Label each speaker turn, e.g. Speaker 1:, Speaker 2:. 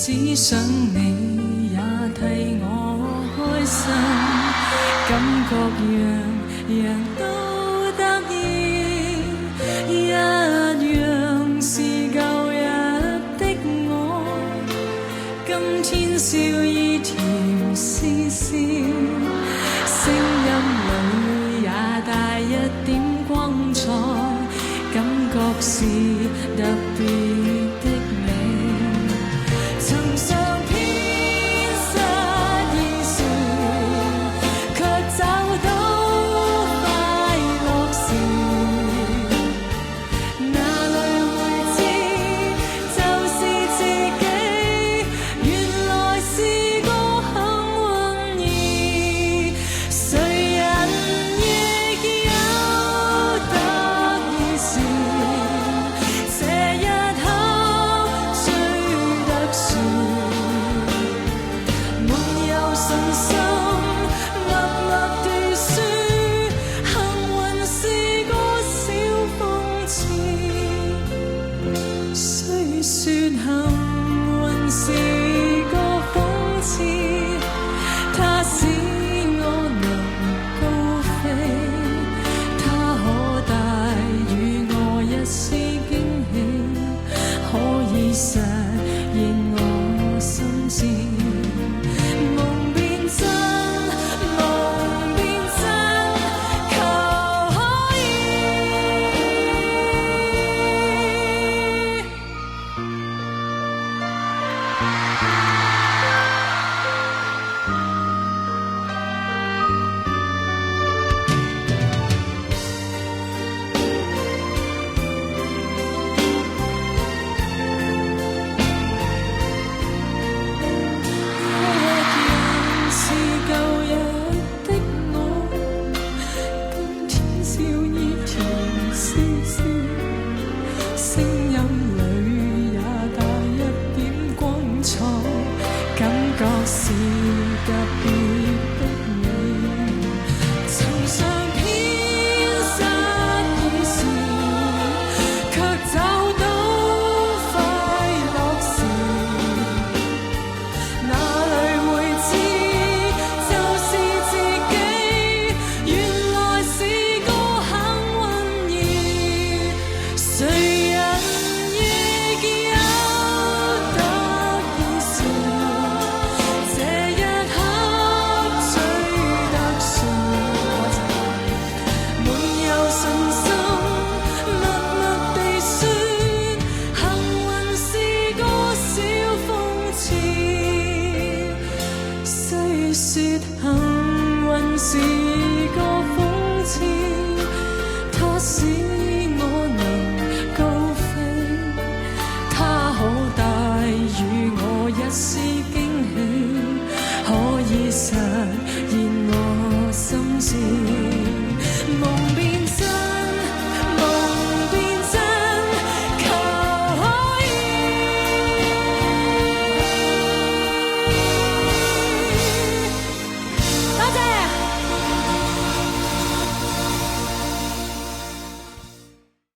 Speaker 1: 只想你也替我開心，感覺樣樣都得意，一樣是舊日的我。今天笑意甜絲絲，聲音裏也帶一點光彩，感覺是特別的美。曾上偏失意時，卻找到快樂時，哪裏會知就是自己，原來是個幸運兒。誰人亦有得意時，這一刻最特殊。沒有信心，默默地說，幸運是個小諷刺。雖說幸運是個諷刺，它使我能高飛，它可帶予我一絲驚喜，可以實現我心志。夢變真，夢變真，求可以。是舊日的我，今天笑意甜絲絲，聲音裏也帶一點光彩，感覺是特別的美。曾上偏失意時，卻找到快樂時，哪裏會知就是自己，原來是個幸運兒。誰人亦有得意時，這一刻最特殊。沒有信心，默默地說，幸運是個小諷刺。雖說